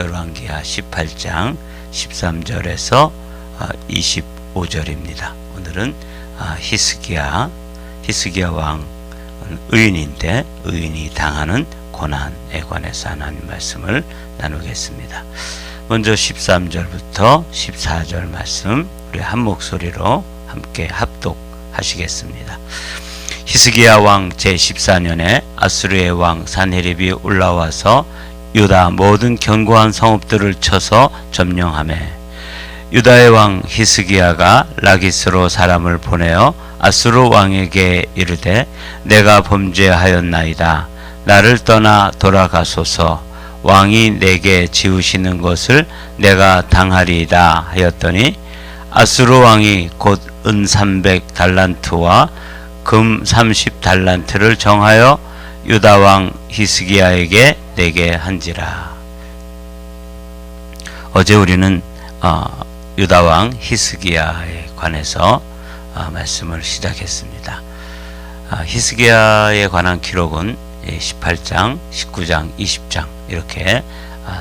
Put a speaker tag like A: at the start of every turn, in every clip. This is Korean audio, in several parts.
A: 열왕기하 18장 13절에서 25절입니다. 오늘은 히스기야 왕은 의인인데 의인이 당하는 고난에 관해서 하나님 말씀을 나누겠습니다. 먼저 13절부터 14절 말씀 우리 한 목소리로 함께 합독하시겠습니다. 히스기야 왕 제14년에 아수르의 왕 산헤립이 올라와서 유다 모든 견고한 성읍들을 쳐서 점령하매 유다의 왕 히스기야가 라기스로 사람을 보내어 아수르 왕에게 이르되 내가 범죄하였나이다. 나를 떠나 돌아가소서. 왕이 내게 지우시는 것을 내가 당하리이다 하였더니 아수르 왕이 곧 은 300달란트와 금 30달란트를 정하여 유다 왕 히스기야에게 내게 한지라. 어제 우리는 유다 왕 히스기야에 관해서 말씀을 시작했습니다. 히스기야에 관한 기록은 18장, 19장, 20장 이렇게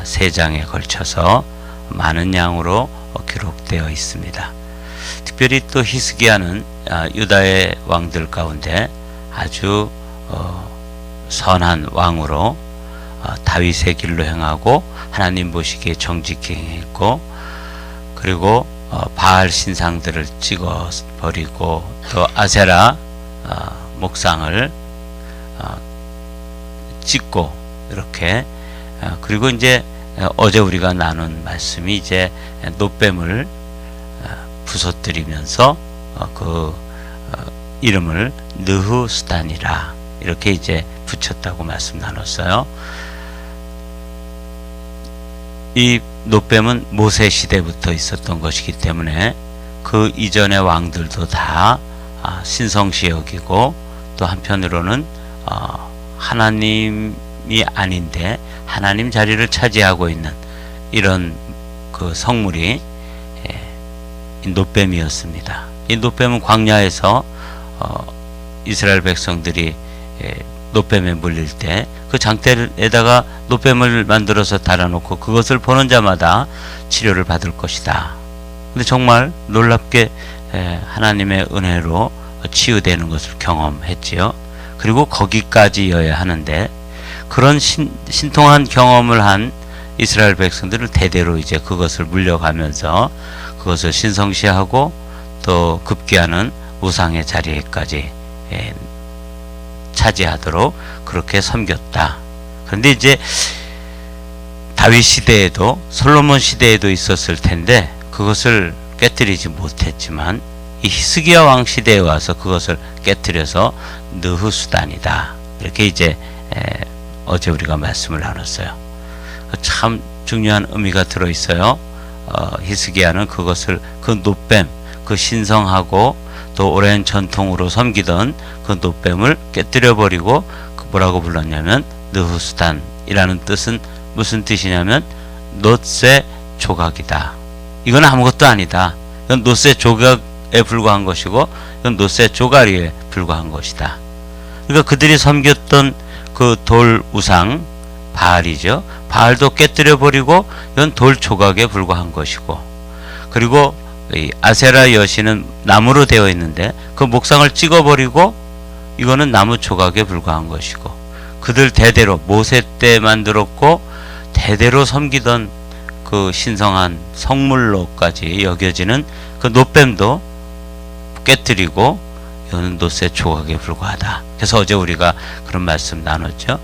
A: 3장에 걸쳐서 많은 양으로 기록되어 있습니다. 특별히 또 히스기야는 유다의 왕들 가운데 아주 선한 왕으로 다윗의 길로 행하고 하나님 보시기에 정직히 행했고, 그리고 바알 신상들을 찍어 버리고 또 아세라 목상을 찍고 이렇게, 그리고 이제 어제 우리가 나눈 말씀이 이제 놋뱀을 부서뜨리면서 그 이름을 느후스단이라 이렇게 이제 붙였다고 말씀 나눴어요. 이 놋뱀은 모세 시대부터 있었던 것이기 때문에 그 이전의 왕들도 다 신성시 여기고, 또 한편으로는 하나님이 아닌데 하나님 자리를 차지하고 있는 이런 그 성물이 놋뱀이었습니다. 이 놋뱀은 광야에서 이스라엘 백성들이 놋뱀에 물릴 때 그 장대에다가 놋뱀을 만들어서 달아놓고 그것을 보는 자마다 치료를 받을 것이다. 근데 정말 놀랍게 하나님의 은혜로 치유되는 것을 경험했지요. 그리고 거기까지여야 하는데, 그런 신통한 경험을 한 이스라엘 백성들을 대대로 이제 그것을 물려가면서 그것을 신성시하고 또 급기야는 우상의 자리에까지 차지하도록 그렇게 섬겼다. 그런데 이제 다윗 시대에도 솔로몬 시대에도 있었을 텐데 그것을 깨뜨리지 못했지만 이 히스기야 왕 시대에 와서 그것을 깨뜨려서 느후스단이다. 이렇게 이제 어제 우리가 말씀을 나눴어요. 참 중요한 의미가 들어 있어요. 히스기야는 그것을, 그 놋뱀, 그 신성하고 또 오랜 전통으로 섬기던 그 놋뱀을 깨뜨려 버리고 그 뭐라고 불렀냐면 느후스단이라는 뜻은 무슨 뜻이냐면 놋의 조각이다. 이건 아무것도 아니다. 이건 놋의 조각에 불과한 것이고 이건 놋의 조가리에 불과한 것이다. 그러니까 그들이 섬겼던 그 돌 우상 바알이죠. 바알도 깨뜨려 버리고 이건 돌 조각에 불과한 것이고, 그리고 이 아세라 여신은 나무로 되어 있는데 그 목상을 찍어 버리고 이거는 나무 조각에 불과한 것이고, 그들 대대로 모세 때 만들었고 대대로 섬기던 그 신성한 성물로까지 여겨지는 그 놋뱀도 깨뜨리고 이거는 놋의 조각에 불과하다. 그래서 어제 우리가 그런 말씀 나눴죠.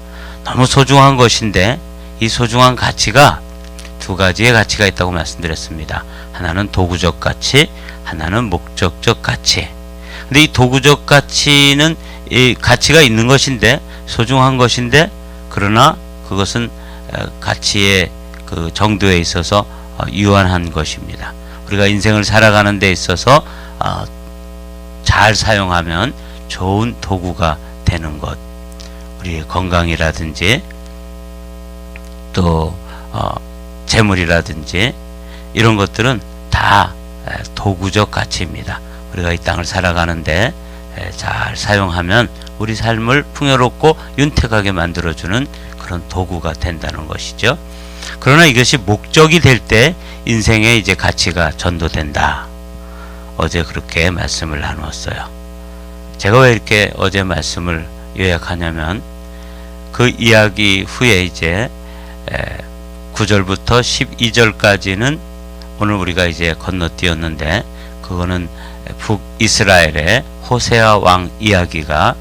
A: 너무 소중한 것인데 이 소중한 가치가 두 가지의 가치가 있다고 말씀드렸습니다. 하나는 도구적 가치, 하나는 목적적 가치. 근데 이 도구적 가치는 이 가치가 있는 것인데, 소중한 것인데, 그러나 그것은 가치의 그 정도에 있어서 유한한 것입니다. 우리가 인생을 살아가는 데 있어서 잘 사용하면 좋은 도구가 되는 것, 우리의 건강이라든지 또 재물이라든지 이런 것들은 다 도구적 가치입니다. 우리가 이 땅을 살아가는데 잘 사용하면 우리 삶을 풍요롭고 윤택하게 만들어주는 그런 도구가 된다는 것이죠. 그러나 이것이 목적이 될 때 인생의 이제 가치가 전도된다. 어제 그렇게 말씀을 나누었어요. 제가 왜 이렇게 어제 말씀을 요약하냐면 그 이야기 후에 이제 9절부터 12절까지는 오늘 우리가 이제 건너뛰었는데 그거는 북이스라엘의 호세아 왕 이야기가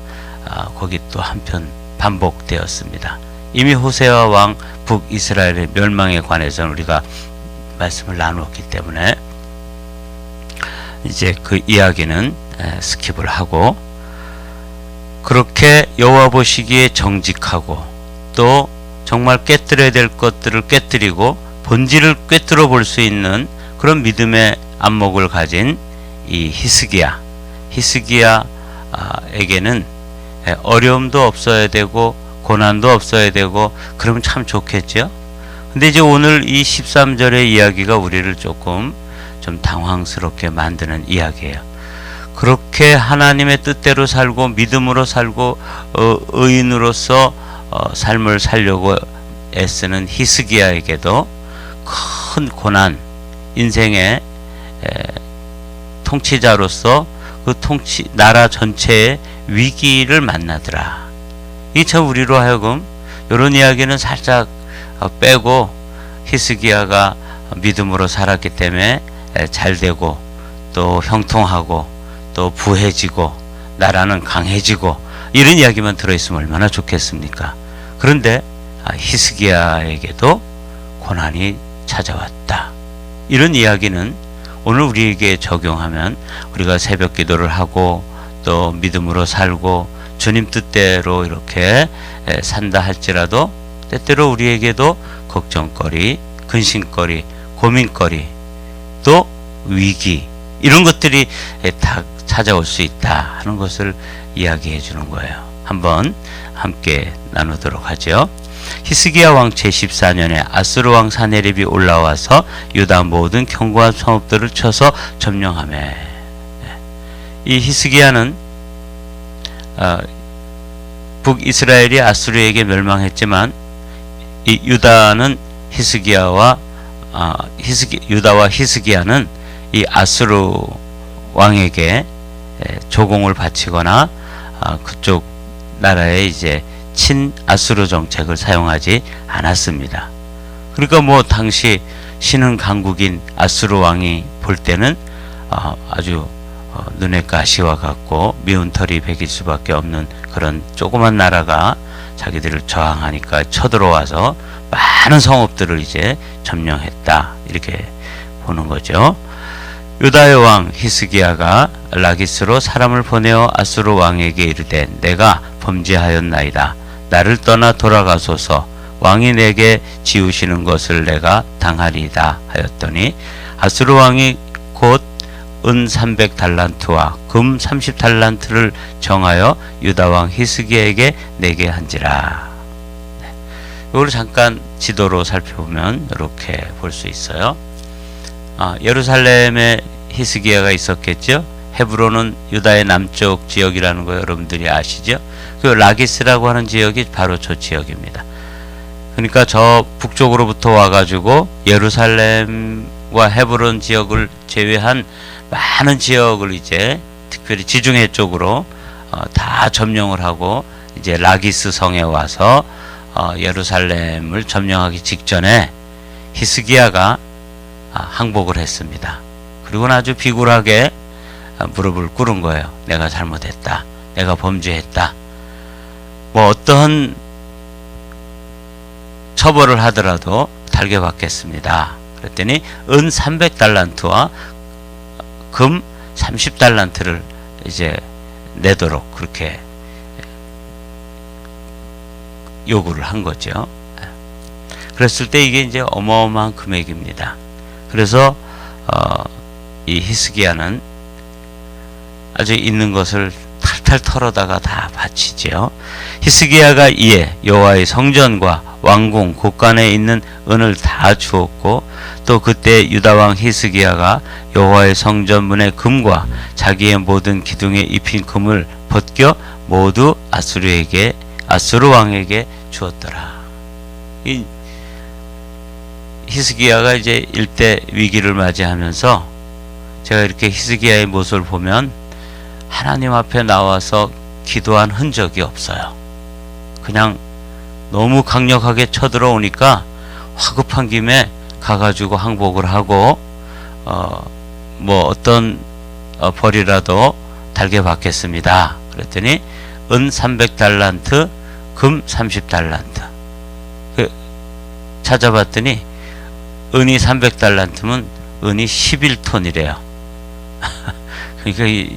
A: 거기 또 한편 반복되었습니다. 이미 호세아 왕 북이스라엘의 멸망에 관해서는 우리가 말씀을 나누었기 때문에 이제 그 이야기는 스킵을 하고, 그렇게 여호와 보시기에 정직하고 또 정말 깨뜨려야 될 것들을 깨뜨리고 본질을 꿰뚫어 볼 수 있는 그런 믿음의 안목을 가진 이 히스기야에게는 어려움도 없어야 되고 고난도 없어야 되고 그러면 참 좋겠죠. 근데 이제 오늘 이 13절의 이야기가 우리를 조금 좀 당황스럽게 만드는 이야기예요. 그렇게 하나님의 뜻대로 살고 믿음으로 살고 의인으로서 삶을 살려고 애쓰는 히스기야에게도 큰 고난, 인생의 통치자로서 그 나라 전체의 위기를 만나더라. 이 참 우리로 하여금 이런 이야기는 살짝 빼고 히스기야가 믿음으로 살았기 때문에 잘 되고 또 형통하고 또 부해지고 나라는 강해지고 이런 이야기만 들어있으면 얼마나 좋겠습니까? 그런데 히스기야에게도 고난이 찾아왔다. 이런 이야기는 오늘 우리에게 적용하면 우리가 새벽 기도를 하고 또 믿음으로 살고 주님 뜻대로 이렇게 산다 할지라도 때때로 우리에게도 걱정거리, 근심거리, 고민거리, 또 위기 이런 것들이 다 찾아올 수 있다 하는 것을 이야기해 주는 거예요. 한번 함께 나누도록 하죠. 히스기야 왕 제14년에 아수르 왕 사네립이 올라와서 유다 모든 견고한 성읍들을 쳐서 점령하며, 이 히스기야는 북이스라엘이 아수르에게 멸망했지만 이 유다와 히스기야는 이 아수르 왕에게 조공을 바치거나 그쪽 나라의 이제 친 아수르 정책을 사용하지 않았습니다. 그러니까 뭐 당시 신흥 강국인 아수르 왕이 볼 때는 아주 눈에 가시와 같고 미운 털이 베길 수밖에 없는 그런 조그만 나라가 자기들을 저항하니까 쳐들어와서 많은 성읍들을 이제 점령했다, 이렇게 보는 거죠. 유다의 왕 히스기야가 라기스로 사람을 보내어 아수르 왕에게 이르되 내가 범죄하였나이다. 나를 떠나 돌아가소서. 왕이 내게 지우시는 것을 내가 당하리이다 하였더니 아수르 왕이 곧 은 300달란트와 금 30달란트를 정하여 유다 왕 히스기야에게 내게 한지라. 이걸 잠깐 지도로 살펴보면 이렇게 볼 수 있어요. 예루살렘에 히스기야가 있었겠죠. 헤브론은 유다의 남쪽 지역이라는 거 여러분들이 아시죠? 그 라기스라고 하는 지역이 바로 저 지역입니다. 그러니까 저 북쪽으로부터 와가지고 예루살렘과 헤브론 지역을 제외한 많은 지역을 이제 특별히 지중해 쪽으로 다 점령을 하고 이제 라기스 성에 와서 예루살렘을 점령하기 직전에 히스기야가 항복을 했습니다. 그리고는 아주 비굴하게 무릎을 꿇은 거예요. 내가 잘못했다. 내가 범죄했다. 뭐 어떠한 처벌을 하더라도 달게 받겠습니다. 그랬더니 은 300달란트와 금 30달란트를 이제 내도록 그렇게 요구를 한 거죠. 그랬을 때 이게 이제 어마어마한 금액입니다. 그래서 이 히스기야는 아주 있는 것을 탈탈 털어다가 다 바치죠. 히스기야가 이에 여호와의 성전과 왕궁 곳간에 있는 은을 다 주었고 또 그때 유다 왕 히스기야가 여호와의 성전 문의 금과 자기의 모든 기둥에 입힌 금을 벗겨 모두 아수르 왕에게 주었더라. 히스기야가 이제 일대 위기를 맞이하면서 제가 이렇게 히스기야의 모습을 보면 하나님 앞에 나와서 기도한 흔적이 없어요. 그냥 너무 강력하게 쳐들어오니까 화급한 김에 가가지고 항복을 하고 뭐 어떤 벌이라도 달게 받겠습니다. 그랬더니 은 300달란트, 금 30달란트. 찾아봤더니 은이 300달란트면 은이 11톤이래요. 그러니까 이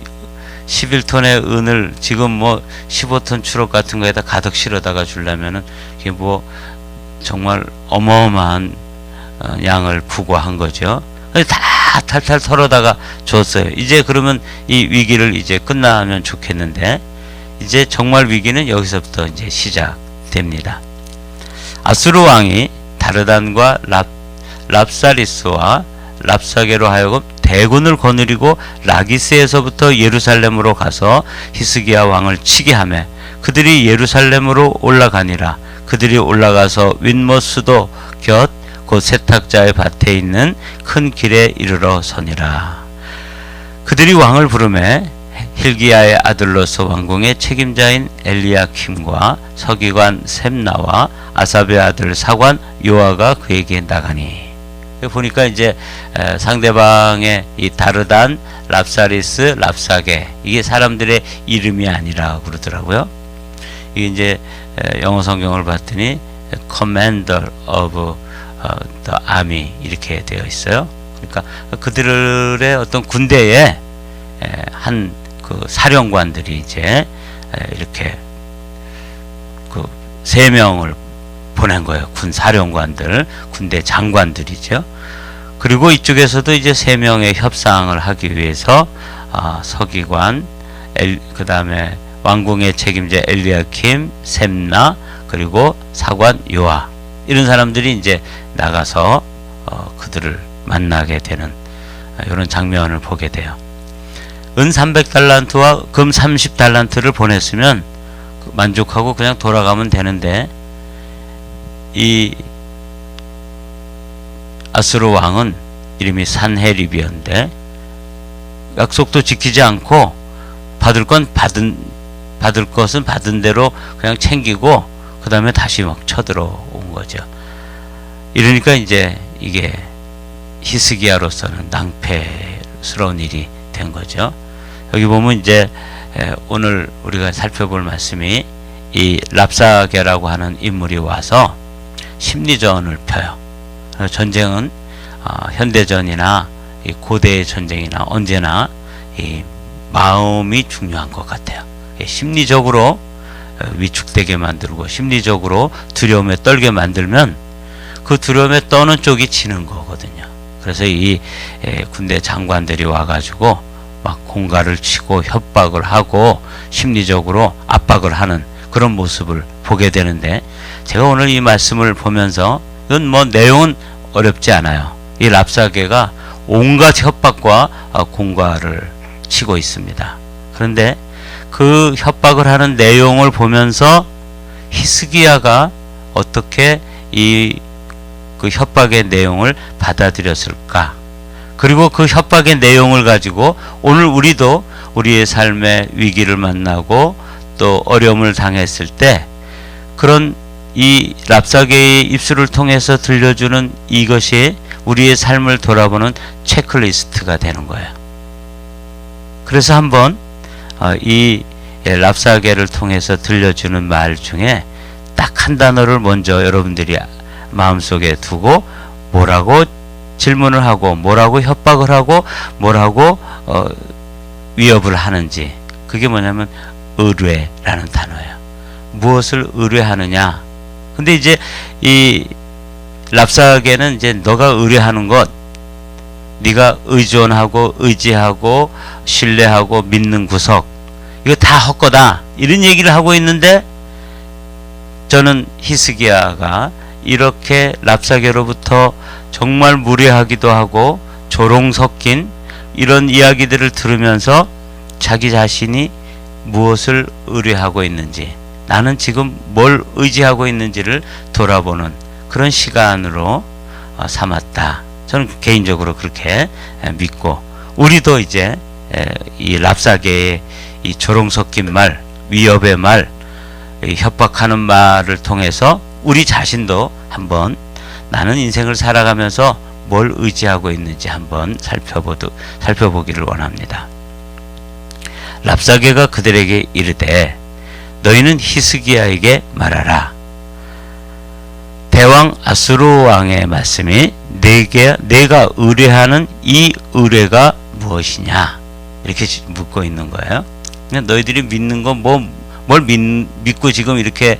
A: 11톤의 은을 지금 뭐 15톤 추록 같은 거에다 가득 실어다가 주려면은 이게 뭐 정말 어마어마한 양을 부과한 거죠. 다 탈탈 털어다가 줬어요. 이제 그러면 이 위기를 이제 끝나면 좋겠는데, 이제 정말 위기는 여기서부터 이제 시작됩니다. 아수르 왕이 다르단과 랍사리스와 랍사게로 하여금 대군을 거느리고 라기스에서부터 예루살렘으로 가서 히스기야 왕을 치게 하며 그들이 예루살렘으로 올라가니라. 그들이 올라가서 윗못 수도 곁 곧 세탁자의 밭에 있는 큰 길에 이르러 서니라. 그들이 왕을 부르매 hil기야의 아들로서 왕궁의 책임자인 엘리야킴과 서기관 셈나와 아삽의 아들 사관 요아가 그에게 나가니. 보니까 이제 상대방의 이 다르단, 랍사리스, 랍사게, 이게 사람들의 이름이 아니라 그러더라고요. 이게 이제 영어 성경을 봤더니 Commander of the Army 이렇게 되어 있어요. 그러니까 그들의 어떤 군대에 한 그 사령관들이 이제 이렇게 그 3명을 보낸 거예요. 군 사령관들, 군대 장관들이죠. 그리고 이쪽에서도 이제 3명의 협상을 하기 위해서 서기관, 그 다음에 왕궁의 책임자 엘리야킴, 셈나, 그리고 사관 요아, 이런 사람들이 이제 나가서 그들을 만나게 되는 이런 장면을 보게 돼요. 은 300달란트와 금 30달란트를 보냈으면 만족하고 그냥 돌아가면 되는데, 이 아수르 왕은 이름이 산헤립이었는데 약속도 지키지 않고 받을 것은 받은 대로 그냥 챙기고 그 다음에 다시 막 쳐들어온 거죠. 이러니까 이제 이게 히스기야로서는 낭패스러운 일이 된 거죠. 여기 보면 이제 오늘 우리가 살펴볼 말씀이 이 랍사게라고 하는 인물이 와서 심리전을 펴요. 전쟁은 현대전이나 이 고대의 전쟁이나 언제나 이 마음이 중요한 것 같아요. 심리적으로 위축되게 만들고 심리적으로 두려움에 떨게 만들면 그 두려움에 떠는 쪽이 지는 거거든요. 그래서 이 군대 장관들이 와가지고 막 공갈을 치고 협박을 하고 심리적으로 압박을 하는 그런 모습을 보게 되는데, 제가 오늘 이 말씀을 보면서 이건 뭐 내용은 어렵지 않아요. 이 랍사게가 온갖 협박과 공갈을 치고 있습니다. 그런데 그 협박을 하는 내용을 보면서 히스기야가 어떻게 그 협박의 내용을 받아들였을까? 그리고 그 협박의 내용을 가지고 오늘 우리도 우리의 삶의 위기를 만나고 또 어려움을 당했을 때 그런 이 랍사게의 입술을 통해서 들려주는 이것이 우리의 삶을 돌아보는 체크리스트가 되는 거예요. 그래서 한번 이 랍사게를 통해서 들려주는 말 중에 딱 한 단어를 먼저 여러분들이 마음속에 두고 뭐라고 질문을 하고 뭐라고 협박을 하고 뭐라고 위협을 하는지, 그게 뭐냐면 의뢰라는 단어예요. 무엇을 의뢰하느냐. 근데 이제 이 랍사게는 이제 너가 의뢰하는 것, 네가 의존하고 의지하고 신뢰하고 믿는 구석, 이거 다 헛거다, 이런 얘기를 하고 있는데, 저는 히스기야가 이렇게 랍사게로부터 정말 무례하기도 하고 조롱 섞인 이런 이야기들을 들으면서 자기 자신이 무엇을 의뢰하고 있는지, 나는 지금 뭘 의지하고 있는지를 돌아보는 그런 시간으로 삼았다. 저는 개인적으로 그렇게 믿고, 우리도 이제 이 랍사계의 이 조롱 섞인 말, 위협의 말, 협박하는 말을 통해서 우리 자신도 한번 나는 인생을 살아가면서 뭘 의지하고 있는지 한번 살펴보기를 원합니다. 랍사게가 그들에게 이르되 너희는 히스기야에게 말하라. 대왕 아수르 왕의 말씀이 내가 의뢰하는 이 의뢰가 무엇이냐 이렇게 묻고 있는 거예요. 너희들이 믿는 건 뭘 믿고 지금 이렇게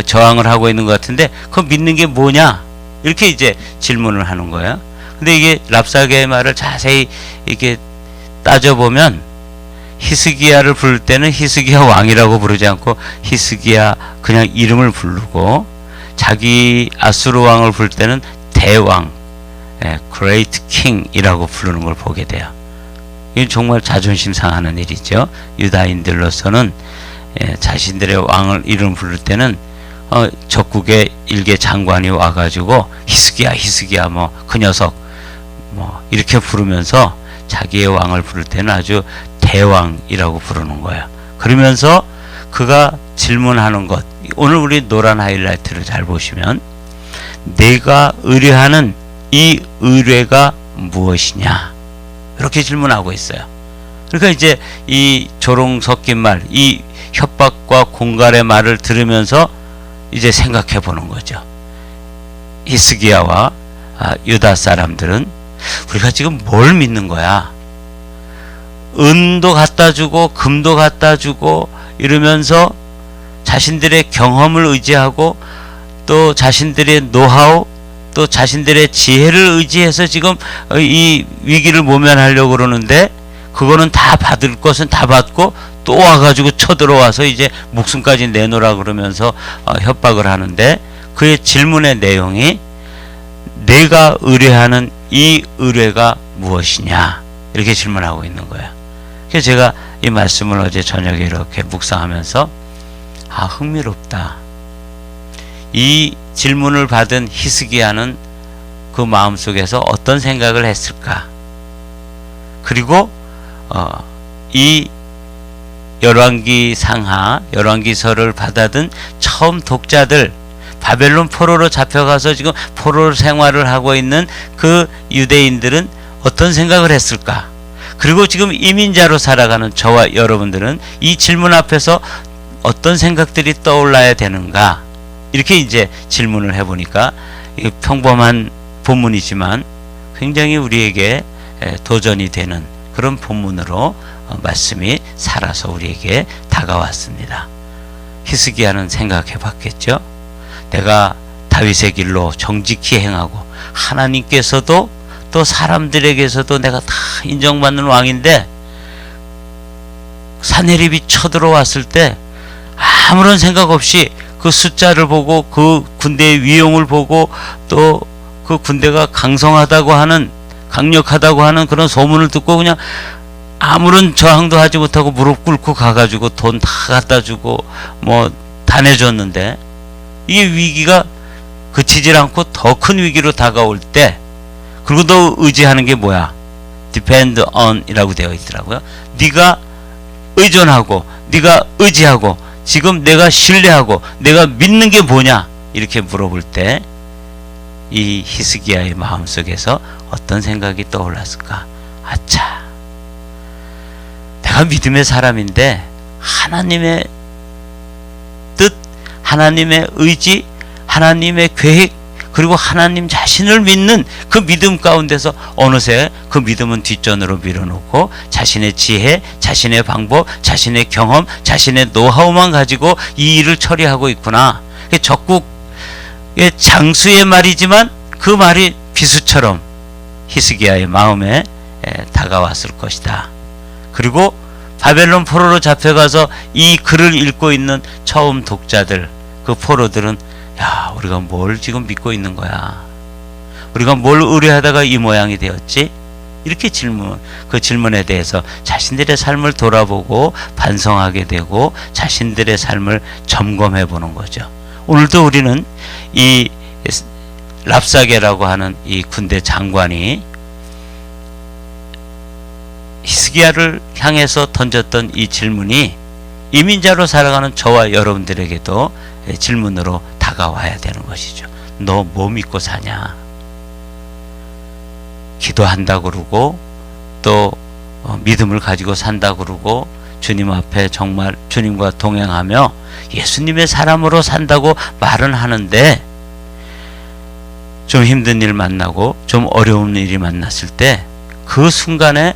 A: 저항을 하고 있는 것 같은데 그 믿는 게 뭐냐 이렇게 이제 질문을 하는 거예요. 근데 이게 랍사게의 말을 자세히 이렇게 따져보면 히스기야를 부를 때는 히스기야 왕이라고 부르지 않고 히스기야 그냥 이름을 부르고, 자기 아수르 왕을 부를 때는 대왕, Great King이라고 부르는 걸 보게 돼요. 이건 정말 자존심 상하는 일이죠. 유다인들로서는 자신들의 왕을 이름 부를 때는 적국의 일개 장관이 와가지고 히스기야 뭐 그 녀석 뭐 이렇게 부르면서 자기의 왕을 부를 때는 아주 대왕이라고 부르는 거야. 그러면서 그가 질문하는 것, 오늘 우리 노란 하이라이트를 잘 보시면 내가 의뢰하는 이 의뢰가 무엇이냐 이렇게 질문하고 있어요. 그러니까 이제 이 조롱 섞인 말, 이 협박과 공갈의 말을 들으면서 이제 생각해 보는 거죠. 히스기야와 유다 사람들은 우리가 지금 뭘 믿는 거야? 은도 갖다 주고 금도 갖다 주고 이러면서 자신들의 경험을 의지하고 또 자신들의 노하우 또 자신들의 지혜를 의지해서 지금 이 위기를 모면하려고 그러는데, 그거는 다 받을 것은 다 받고 또 와가지고 쳐들어와서 이제 목숨까지 내놓으라 그러면서 협박을 하는데, 그의 질문의 내용이 내가 의뢰하는 이 의뢰가 무엇이냐 이렇게 질문하고 있는 거예요. 그래서 제가 이 말씀을 어제 저녁에 이렇게 묵상하면서 흥미롭다. 이 질문을 받은 히스기야는 그 마음속에서 어떤 생각을 했을까? 그리고 이 열왕기 상하, 열왕기서를 받아든 처음 독자들, 바벨론 포로로 잡혀가서 지금 포로 생활을 하고 있는 그 유대인들은 어떤 생각을 했을까? 그리고 지금 이민자로 살아가는 저와 여러분들은 이 질문 앞에서 어떤 생각들이 떠올라야 되는가? 이렇게 이제 질문을 해보니까 평범한 본문이지만 굉장히 우리에게 도전이 되는 그런 본문으로 말씀이 살아서 우리에게 다가왔습니다. 히스기야는 생각해 봤겠죠. 내가 다윗의 길로 정직히 행하고 하나님께서도 또 사람들에게서도 내가 다 인정받는 왕인데, 산헤립이 쳐들어왔을 때 아무런 생각 없이 그 숫자를 보고 그 군대의 위용을 보고 또 그 군대가 강성하다고 하는, 강력하다고 하는 그런 소문을 듣고 그냥 아무런 저항도 하지 못하고 무릎 꿇고 가가지고 돈 다 갖다 주고 뭐 다 내줬는데, 이게 위기가 그치질 않고 더 큰 위기로 다가올 때, 그리고 너 의지하는 게 뭐야? depend on 이라고 되어 있더라고요. 네가 의존하고 네가 의지하고 지금 내가 신뢰하고 내가 믿는 게 뭐냐? 이렇게 물어볼 때 이 히스기야의 마음속에서 어떤 생각이 떠올랐을까? 아차, 내가 믿음의 사람인데 하나님의 뜻, 하나님의 의지, 하나님의 계획, 그리고 하나님 자신을 믿는 그 믿음 가운데서 어느새 그 믿음은 뒷전으로 밀어놓고 자신의 지혜, 자신의 방법, 자신의 경험, 자신의 노하우만 가지고 이 일을 처리하고 있구나. 적국의 장수의 말이지만 그 말이 비수처럼 히스기야의 마음에 다가왔을 것이다. 그리고 바벨론 포로로 잡혀가서 이 글을 읽고 있는 처음 독자들, 그 포로들은 야, 우리가 뭘 지금 믿고 있는 거야? 우리가 뭘 의뢰하다가 이 모양이 되었지? 이렇게 그 질문에 대해서 자신들의 삶을 돌아보고 반성하게 되고 자신들의 삶을 점검해 보는 거죠. 오늘도 우리는 이 랍사게라고 하는 이 군대 장관이 히스기야를 향해서 던졌던 이 질문이 이민자로 살아가는 저와 여러분들에게도 질문으로 다가와야 되는 것이죠. 너 뭐 믿고 사냐? 기도한다 그러고 또 믿음을 가지고 산다 그러고 주님 앞에 정말 주님과 동행하며 예수님의 사람으로 산다고 말은 하는데 좀 힘든 일 만나고 좀 어려운 일이 만났을 때 그 순간에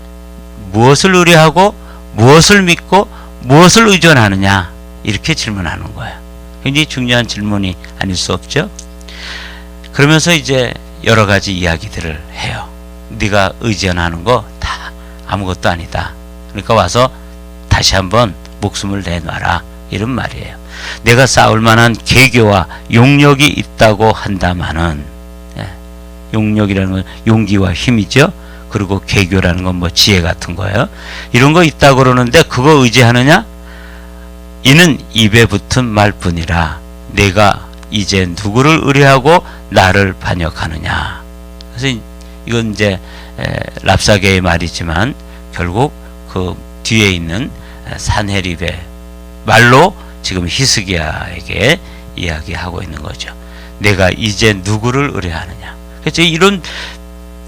A: 무엇을 의뢰하고 무엇을 믿고 무엇을 의존하느냐 이렇게 질문하는 거예요. 굉장히 중요한 질문이 아닐 수 없죠. 그러면서 이제 여러 가지 이야기들을 해요. 네가 의존하는 거 다 아무것도 아니다. 그러니까 와서 다시 한번 목숨을 내놔라 이런 말이에요. 내가 싸울 만한 계교와 용력이 있다고 한다마는 용력이라는 건 용기와 힘이죠. 그리고 계교라는 건 뭐 지혜 같은 거예요. 이런 거 있다고 그러는데 그거 의지하느냐? 이는 입에 붙은 말뿐이라 내가 이제 누구를 의뢰하고 나를 반역하느냐. 그래서 이건 이제 랍사게의 말이지만 결국 그 뒤에 있는 산헤립의 말로 지금 히스기야에게 이야기하고 있는 거죠. 내가 이제 누구를 의뢰하느냐. 그래서 이런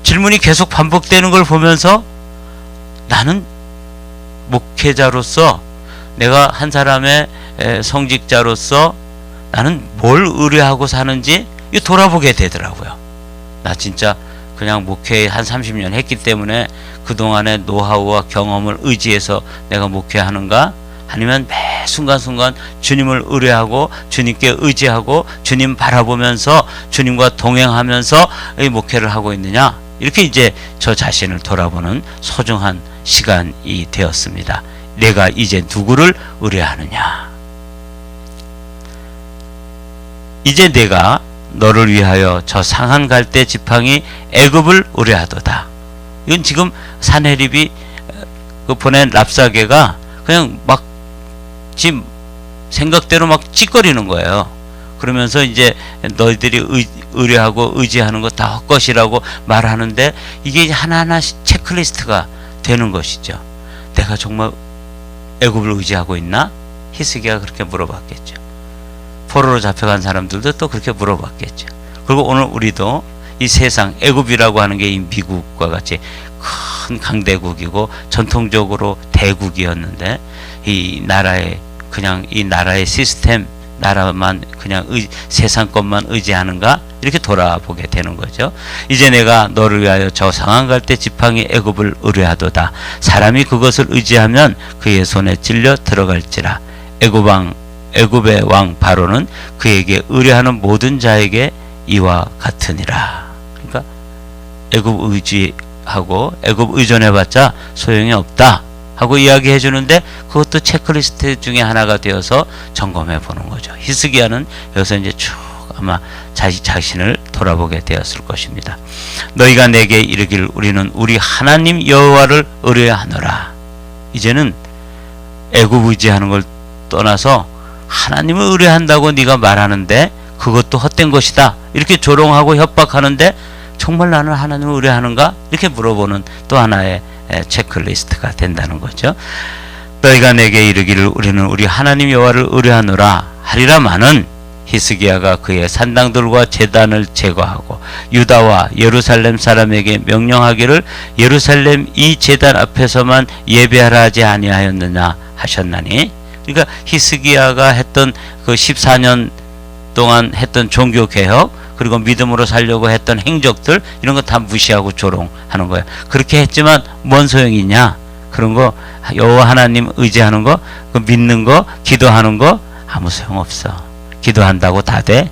A: 질문이 계속 반복되는 걸 보면서 나는 목회자로서 내가 한 사람의 성직자로서 나는 뭘 의뢰하고 사는지 돌아보게 되더라고요. 나 진짜 그냥 목회 한 30년 했기 때문에 그동안의 노하우와 경험을 의지해서 내가 목회하는가? 아니면 매 순간순간 주님을 의뢰하고 주님께 의지하고 주님 바라보면서 주님과 동행하면서 이 목회를 하고 있느냐? 이렇게 이제 저 자신을 돌아보는 소중한 시간이 되었습니다. 내가 이제 누구를 의뢰하느냐? 이제 내가 너를 위하여 저 상한 갈대 지팡이 애굽을 의뢰하도다. 이건 지금 산헤립이 보낸 랍사게가 그냥 막 지금 생각대로 막 찌꺼리는 거예요. 그러면서 이제 너희들이 의뢰하고 의지하는 거 다 헛것이라고 말하는데 이게 하나하나 체크리스트가 되는 것이죠. 내가 정말 애굽을 의지하고 있나? 히스기야가 그렇게 물어봤겠죠. 포로로 잡혀간 사람들도 또 그렇게 물어봤겠죠. 그리고 오늘 우리도 이 세상 애굽이라고 하는 게 이 미국과 같이 큰 강대국이고 전통적으로 대국이었는데 이 나라의 그냥 이 나라의 시스템 나라만 그냥 세상 것만 의지하는가 이렇게 돌아보게 되는 거죠. 이제 내가 너를 위하여 저 상한 갈대 지팡이 애굽을 의뢰하도다. 사람이 그것을 의지하면 그의 손에 찔려 들어갈지라. 애굽의 왕 바로는 그에게 의뢰하는 모든 자에게 이와 같으니라. 그러니까 애굽 의지하고 애굽 의존해봤자 소용이 없다 하고 이야기해 주는데 그것도 체크리스트 중에 하나가 되어서 점검해 보는 거죠. 히스기야는 여기서 이제 쭉 아마 자신을 돌아보게 되었을 것입니다. 너희가 내게 이르기를 우리는 우리 하나님 여호와를 의뢰하노라. 이제는 애굽 의지하는 걸 떠나서 하나님을 의뢰한다고 네가 말하는데 그것도 헛된 것이다. 이렇게 조롱하고 협박하는데 정말 나는 하나님을 의뢰하는가? 이렇게 물어보는 또 하나의 체크리스트가 된다는 거죠. 너희가 내게 이르기를 우리는 우리 하나님 여호와를 의뢰하노라 하리라마는 히스기야가 그의 산당들과 제단을 제거하고 유다와 예루살렘 사람에게 명령하기를 예루살렘 이 제단 앞에서만 예배하라 하지 아니하였느냐 하셨나니. 그러니까 히스기야가 했던 그 14년 동안 했던 종교 개혁 그리고 믿음으로 살려고 했던 행적들 이런 거 다 무시하고 조롱하는 거예요. 그렇게 했지만 뭔 소용이 있냐? 그런 거 여호와 하나님 의지하는 거, 그 믿는 거, 기도하는 거 아무 소용 없어. 기도한다고 다 돼?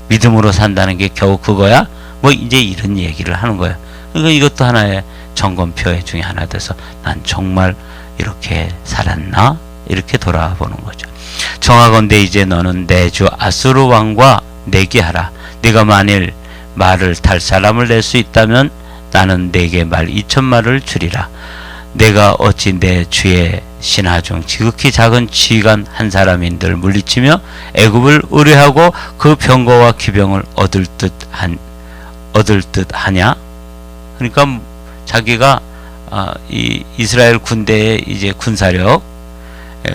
A: 믿음으로 산다는 게 겨우 그거야? 뭐 이제 이런 얘기를 하는 거예요. 그러니까 이것도 하나의 점검표 중에 하나 돼서 난 정말 이렇게 살았나? 이렇게 돌아보는 거죠. 정하건대 이제 너는 내 주 아수르 왕과 내기하라. 네가 만일 말을 탈 사람을 낼 수 있다면 나는 네게 말 2,000마리를 주리라. 내가 어찌 내 주의 신하 중 지극히 작은 지휘관 한 사람인들 물리치며 애굽을 의뢰하고 그 병거와 기병을 얻을 얻을 듯 하냐? 그러니까 자기가 이 이스라엘 군대의 이제 군사력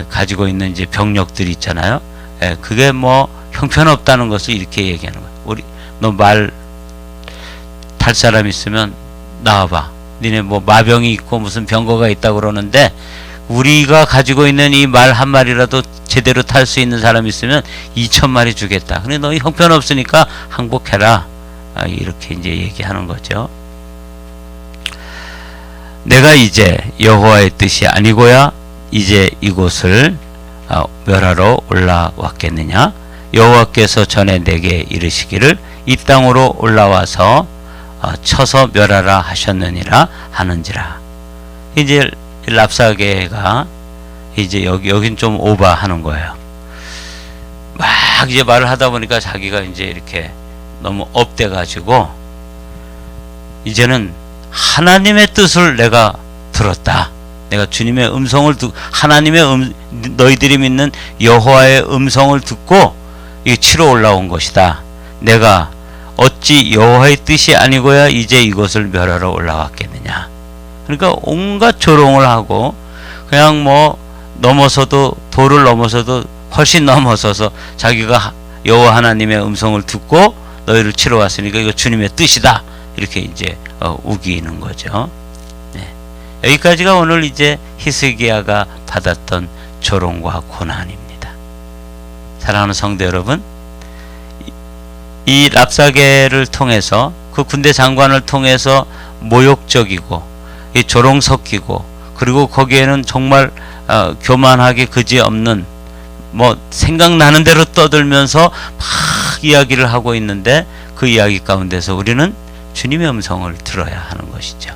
A: 가지고 있는 이제 병력들이 있잖아요. 그게 뭐 형편없다는 것을 이렇게 얘기하는 거예요. 우리 너 말 탈 사람 있으면 나와봐. 니네 뭐 마병이 있고 무슨 병거가 있다 그러는데 우리가 가지고 있는 이 말 한 마리라도 제대로 탈 수 있는 사람 있으면 2,000마리 주겠다. 근데 너 형편없으니까 항복해라. 이렇게 이제 얘기하는 거죠. 내가 이제 여호와의 뜻이 아니고야 이제 이곳을 멸하러 올라왔겠느냐? 여호와께서 전에 내게 이르시기를 이 땅으로 올라와서 쳐서 멸하라 하셨느니라 하는지라. 이제 랍사게가 이제 여긴 좀 오버하는 거예요. 막 이제 말을 하다 보니까 자기가 이제 이렇게 너무 업돼 가지고 이제는 하나님의 뜻을 내가 들었다. 내가 주님의 음성을 하나님의 너희들이 믿는 여호와의 음성을 듣고 이 치러 올라온 것이다. 내가 어찌 여호와의 뜻이 아니고야 이제 이것을 멸하러 올라왔겠느냐. 그러니까 온갖 조롱을 하고 그냥 뭐 넘어서도 도를 넘어서도 훨씬 넘어서서 자기가 여호와 하나님의 음성을 듣고 너희를 치러 왔으니까 이거 주님의 뜻이다. 이렇게 이제 우기는 거죠. 네. 여기까지가 오늘 이제 히스기야가 받았던 조롱과 고난입니다. 사랑하는 성도 여러분, 이 랍사게를 통해서 그 군대 장관을 통해서 모욕적이고 이 조롱 섞이고 그리고 거기에는 정말 교만하게 그지없는 뭐 생각나는 대로 떠들면서 막 이야기를 하고 있는데 그 이야기 가운데서 우리는 주님의 음성을 들어야 하는 것이죠.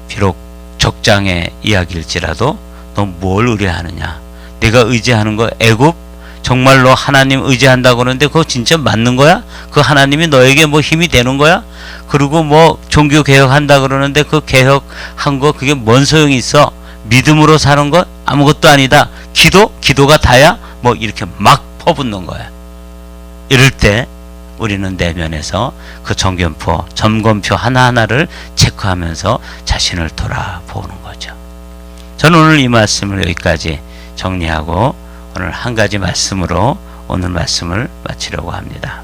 A: 비록 적장의 이야기일지라도 너 뭘 의뢰하느냐? 내가 의지하는 거 애굽 정말로 하나님 의지한다고 그러는데 그거 진짜 맞는 거야? 그 하나님이 너에게 뭐 힘이 되는 거야? 그리고 뭐 종교 개혁한다 그러는데 그 개혁한 거 그게 뭔 소용이 있어? 믿음으로 사는 거 아무것도 아니다. 기도가 다야? 뭐 이렇게 막 퍼붓는 거야. 이럴 때 우리는 내면에서 그 점검표 하나하나를 체크하면서 자신을 돌아보는 거죠. 저는 오늘 이 말씀을 여기까지 정리하고 오늘 한 가지 말씀으로 오늘 말씀을 마치려고 합니다.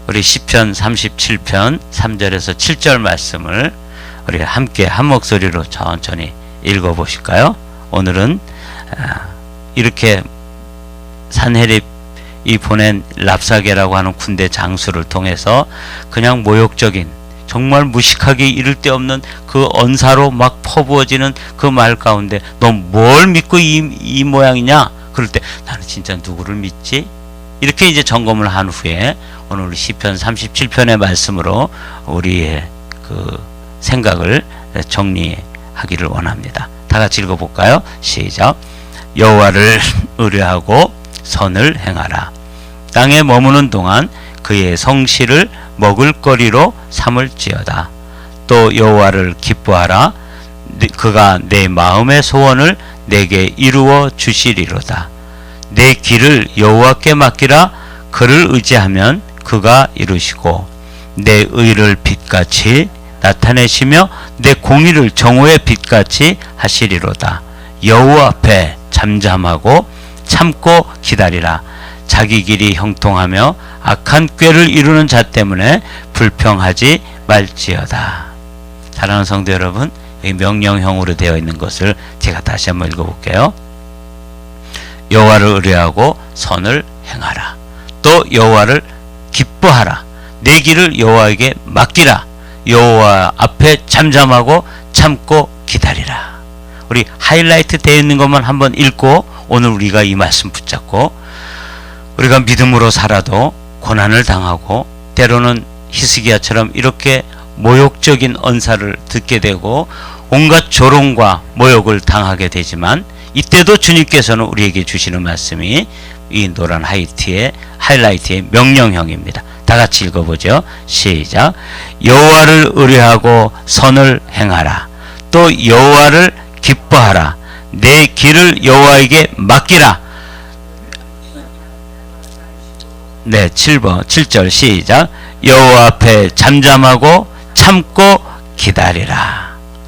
A: 우리 시편 37편 3절에서 7절 말씀을 우리 함께 한 목소리로 천천히 읽어보실까요? 오늘은 이렇게 산헤립이 보낸 랍사게라고 하는 군대 장수를 통해서 그냥 모욕적인 정말 무식하게 이를 데 없는 그 언사로 막 퍼부어지는 그 말 가운데 너 뭘 믿고 이 모양이냐? 그럴 때 나는 진짜 누구를 믿지? 이렇게 이제 점검을 한 후에 오늘 우리 시편 37편의 말씀으로 우리의 그 생각을 정리하기를 원합니다. 다 같이 읽어볼까요? 시작. 여호와를 의뢰하고 선을 행하라. 땅에 머무는 동안 그의 성실을 먹을거리로 삼을지어다. 또 여호와를 기뻐하라. 그가 내 마음의 소원을 내게 이루어 주시리로다. 내 길을 여호와께 맡기라. 그를 의지하면 그가 이루시고 내 의를 빛같이 나타내시며 내 공의를 정오의 빛같이 하시리로다. 여호와 앞에 잠잠하고 참고 기다리라. 자기 길이 형통하며 악한 꾀를 이루는 자 때문에 불평하지 말지어다. 사랑하는 성도 여러분, 이 명령형으로 되어 있는 것을 제가 다시 한번 읽어볼게요. 여호와를 의뢰하고 선을 행하라. 또 여호와를 기뻐하라. 내 길을 여호와에게 맡기라. 여호와 앞에 잠잠하고 참고 기다리라. 우리 하이라이트 되어 있는 것만 한번 읽고 오늘 우리가 이 말씀 붙잡고 우리가 믿음으로 살아도 고난을 당하고 때로는 히스기야처럼 이렇게 모욕적인 언사를 듣게 되고 온갖 조롱과 모욕을 당하게 되지만 이때도 주님께서는 우리에게 주시는 말씀이 이 노란 하이라이트의 명령형입니다. 다 같이 읽어보죠. 시작. 여호와를 의뢰하고 선을 행하라. 또 여호와를 기뻐하라. 내 길을 여호와에게 맡기라. 네, 7번 7절 시작. 여호와 앞에 잠잠하고 참고 기다리라.